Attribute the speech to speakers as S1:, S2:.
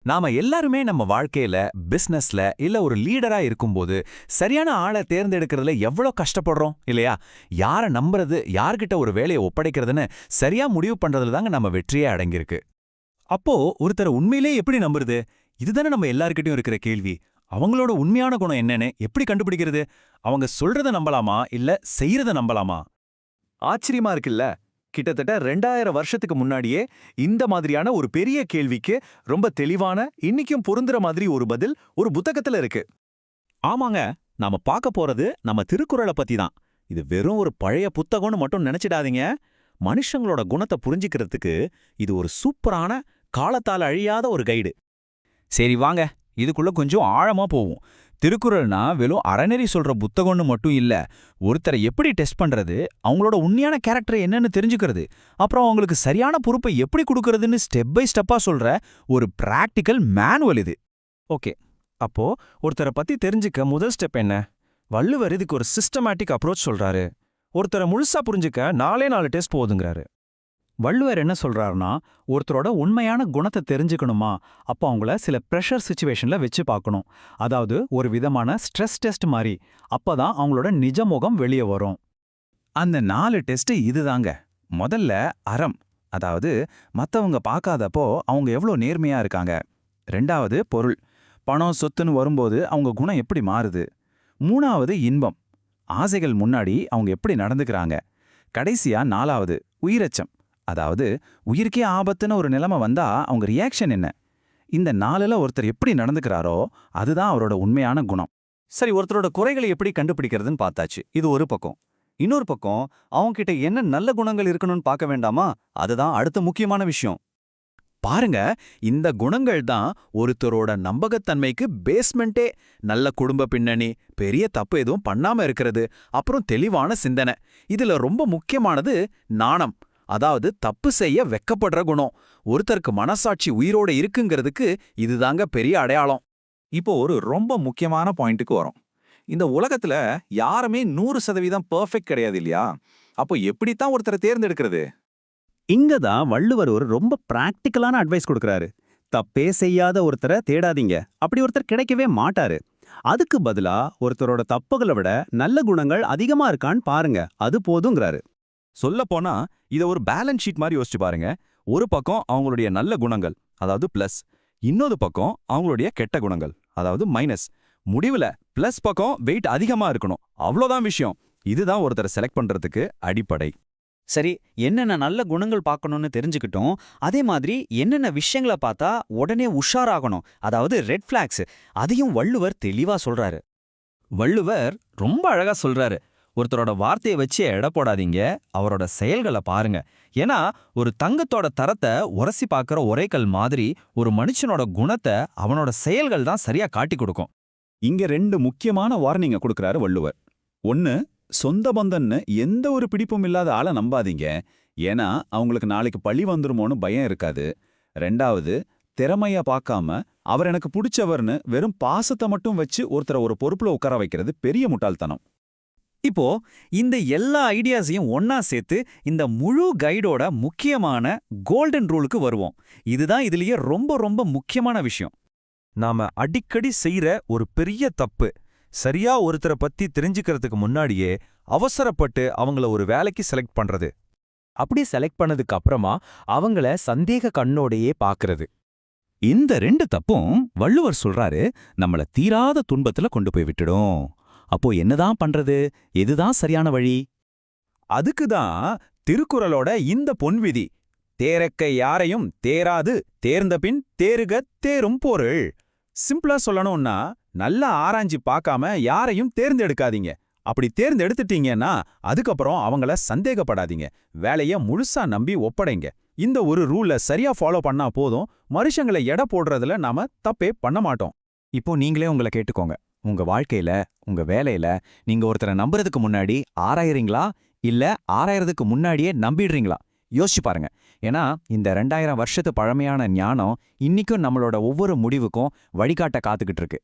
S1: நாம எல்லாருமே நம்ம வாழ்க்கையில, பிசினஸ்ல இல்ல ஒரு லீடரா இருக்கும்போது சரியான ஆளை தேர்ந்தெடுக்கிறதுல எவ்வளவு கஷ்டப்படுறோம் இல்லையா? யார நம்புறது, யார்கிட்ட ஒரு வேலையை ஒப்படைக்கிறதுன்னு சரியா முடிவு பண்றதுல தாங்க நம்ம வெற்றியே அடங்கியிருக்கு. அப்போ ஒருத்தரை உண்மையிலே எப்படி நம்புறது? இதுதானே நம்ம எல்லார்கிட்டயும் இருக்கிற கேள்வி. அவங்களோட உண்மையான குணம் என்னன்னு எப்படி கண்டுபிடிக்கிறது? அவங்க சொல்றத நம்பலாமா இல்ல செய்யறத நம்பலாமா?
S2: ஆச்சரியமா இருக்குல்ல. கிட்டத்தட்ட 2000 வருஷத்துக்கு முன்னாடியே இந்த மாதிரியான ஒரு பெரிய கேள்விக்கு ரொம்ப தெளிவான, இன்னிக்கும் பொருந்துற மாதிரி ஒரு பதில் ஒரு புத்தகத்துல இருக்கு.
S1: ஆமாங்க, நாம பார்க்க போறது நம்ம திருக்குறளை பத்தி தான். இது வெறும் ஒரு பழைய புத்தகம்னு மட்டும் நினைச்சிடாதீங்க. மனுஷங்களோட குணத்தை புரிஞ்சுக்கிறதுக்கு இது ஒரு சூப்பரான, காலத்தால அழியாத ஒரு கைடு. சரி வாங்க, இதுக்குள்ள கொஞ்சம் ஆழமா போவோம். திருக்குறள்னா வெறும் அறநெறி சொல்ற புத்தகம்னு மட்டும் இல்ல. ஒருத்தரை எப்படி டெஸ்ட் பண்றது, அவங்களோட உண்மையான கேரக்டர் என்னன்னு தெரிஞ்சுக்கிறது, அப்புறம் அவங்களுக்கு சரியான பொறுப்பை எப்படி கொடுக்கறதுன்னு ஸ்டெப் பை ஸ்டெப்பா சொல்ற ஒரு பிராக்டிக்கல் மேனுவல் இது.
S3: ஓகே, அப்போ ஒருத்தரை பத்தி தெரிஞ்சுக்க முதல் ஸ்டெப் என்ன? வள்ளுவர் இதுக்கு ஒரு சிஸ்டமேட்டிக் அப்ரோச் சொல்றாரு. ஒருத்தரை முழுசா புரிஞ்சுக்க 4 டெஸ்ட் போதுங்கிறாரு.
S4: வள்ளுவர் என்ன சொல்றாருன்னா, ஒருத்தரோட உண்மையான குணத்தை தெரிஞ்சுக்கணுமா, அப்போ அவங்கள சில ப்ரெஷர் சிச்சுவேஷன்ல வச்சு பார்க்கணும். அதாவது ஒரு விதமான ஸ்ட்ரெஸ் டெஸ்ட் மாதிரி. அப்பதான் அவங்களோட நிஜ முகம் வெளியே வரும்.
S5: அந்த 4 டெஸ்ட் இதுதாங்க. முதல்ல அறம், அதாவது மத்தவங்க பார்க்காதப்போ அவங்க எவ்வளோ நேர்மையா இருக்காங்க. 2வது பொருள், பணம் சொத்துன்னு வரும்போது அவங்க குணம் எப்படி மாறுது. 3வது இன்பம், ஆசைகள் முன்னாடி அவங்க எப்படி நடந்துக்கிறாங்க. கடைசியா 4வது உயிரச்சம், அதாவது உயிருக்கே ஆபத்துன்னு ஒரு நிலைமை வந்தா அவங்க ரியாக்ஷன் என்ன. இந்த 4ல ஒருத்தர் எப்படி நடந்துக்கிறாரோ அதுதான் அவரோட உண்மையான குணம்.
S2: சரி, ஒருத்தரோட குறைகளை எப்படி கண்டுபிடிக்கிறதுன்னு பார்த்தாச்சு. இது ஒரு பக்கம். இன்னொரு பக்கம், அவங்க கிட்ட என்ன நல்ல குணங்கள் இருக்கணும்னு பார்க்க வேண்டாமா? அதுதான் அடுத்த முக்கியமான விஷயம்.
S1: பாருங்க, இந்த குணங்கள் தான் ஒருத்தரோட நம்பகத்தன்மைக்கு பேஸ்மெண்டே. நல்ல குடும்ப பின்னணி, பெரிய தப்பு எதுவும் பண்ணாம இருக்கிறது, அப்புறம் தெளிவான சிந்தனை. இதுல ரொம்ப முக்கியமானது நாணம், அதாவது தப்பு செய்ய வெக்கப்படுற குணம். ஒருத்தருக்கு மனசாட்சி உயிரோட இருக்குங்கிறதுக்கு இதுதாங்க பெரிய அடையாளம்.
S2: இப்போ ஒரு ரொம்ப முக்கியமான பாயிண்ட்டுக்கு வரும். இந்த உலகத்துல யாருமே 100% பெர்ஃபெக்ட் கிடையாது இல்லையா? அப்போ எப்படித்தான் ஒருத்தரை தேர்ந்தெடுக்கிறது?
S4: இங்க தான் வள்ளுவர் ஒரு ரொம்ப பிராக்டிக்கலான அட்வைஸ் கொடுக்கறாரு. தப்பே செய்யாத ஒருத்தரை தேடாதீங்க, அப்படி ஒருத்தர் கிடைக்கவே மாட்டாரு. அதுக்கு பதிலா ஒருத்தரோட தப்புகளை விட நல்ல குணங்கள் அதிகமா இருக்கான்னு பாருங்க, அது போதுங்கிறாரு.
S3: சொல்லப்போனா இத ஒரு பேலன்ஸ் ஷீட் மாதிரி யோசிச்சு பாருங்க. ஒரு பக்கம் அவங்களுடைய நல்ல குணங்கள், அதாவது பிளஸ். இன்னொரு பக்கம் அவங்களுடைய கெட்ட குணங்கள், அதாவது மைனஸ். முடிவுல பிளஸ் பக்கம் வெயிட் அதிகமா இருக்கணும். அவ்வளோதான் விஷயம். இதுதான் ஒருத்தரை செலக்ட் பண்றதுக்கு அடிப்படை.
S6: சரி, என்னென்ன நல்ல குணங்கள் பார்க்கணும்னு தெரிஞ்சுக்கிட்டோம். அதே மாதிரி என்னென்ன விஷயங்களை பார்த்தா உடனே உஷாராகணும், அதாவது ரெட் ஃபிளாக்ஸ், அதையும் வள்ளுவர் தெளிவா சொல்றாரு.
S3: வள்ளுவர் ரொம்ப அழகா சொல்றாரு. ஒருத்தரோட வார்த்தையை வச்சு எடை போடாதீங்க, அவரோட செயல்களை பாருங்க. ஏன்னா ஒரு தங்கத்தோட தரத்தை உரசி பார்க்குற ஒரே கல் மாதிரி ஒரு மனுஷனோட குணத்தை அவனோட செயல்கள் தான் சரியா காட்டி கொடுக்கும்.
S5: இங்க 2 முக்கியமான வார்னிங்க கொடுக்கறாரு வள்ளுவர். 1, சொந்த பந்தன்னு எந்த ஒரு பிடிப்பும் இல்லாத ஆளை நம்பாதீங்க, ஏன்னா அவங்களுக்கு நாளைக்கு பழி வந்துருமோன்னு பயம் இருக்காது. 2வது, திறமைய பார்க்காம அவர் எனக்கு பிடிச்சவர்னு வெறும் பாசத்தை மட்டும் வச்சு ஒருத்தரை ஒரு பொறுப்புல உட்கார வைக்கிறது பெரிய முட்டாள்தனம்.
S6: இப்போ இந்த எல்லா ஐடியாஸையும் ஒன்னா சேர்த்து இந்த முழு கைடோட முக்கியமான கோல்டன் ரூலுக்கு வருவோம். இதுதான் இதுலயே ரொம்ப ரொம்ப முக்கியமான விஷயம்.
S3: நாம அடிக்கடி செய்யற ஒரு பெரிய தப்பு, சரியா ஒருத்தரை பத்தி தெரிஞ்சுக்கிறதுக்கு முன்னாடியே அவசரப்பட்டு அவங்கள ஒரு வேலைக்கு செலக்ட் பண்றது. அப்படி செலக்ட் பண்ணதுக்கு அப்புறமா அவங்கள சந்தேக கண்ணோடையே பாக்குறது.
S1: இந்த 2 தப்பும் வள்ளுவர் சொல்றாரு நம்மள தீராத துன்பத்துல கொண்டு போய் விட்டுடும். அப்போ என்னதான் பண்றது? எதுதான் சரியான வழி?
S5: அதுக்கு தான் திருக்குறளோட இந்த பொன்விதி, தேரக்க யாரையும் தேராது தேர்ந்தபின் தேறுக தேரும் பொருள். சிம்பிளா சொல்லணும்னா, நல்லா ஆராய்ஞ்சு பார்க்காம யாரையும் தேர்ந்தெடுக்காதீங்க. அப்படி தேர்ந்தெடுத்துட்டீங்கன்னா அதுக்கப்புறம் அவங்கள சந்தேகப்படாதீங்க, வேலைய முழுசா நம்பி ஒப்படைங்க. இந்த ஒரு ரூலை சரியா ஃபாலோ பண்ணா போதும், மனுஷங்களை எடை போடுறதுல நாம தப்பே பண்ண மாட்டோம்.
S4: இப்போ நீங்களே உங்களை கேட்டுக்கோங்க. உங்க வாழ்க்கையில, உங்க வேலையில நீங்க ஒருத்தரை நம்புறதுக்கு முன்னாடி ஆராயறீங்களா, இல்ல ஆராயறதுக்கு முன்னாடியே நம்பிடுறீங்களா? யோசிச்சு பாருங்க. ஏன்னா இந்த 2000 வருஷத்து பழமையான ஞானம் இன்னிக்கும் நம்மளோட ஒவ்வொரு முடிவுக்கும் வழிகாட்ட காத்துக்கிட்டு இருக்கு.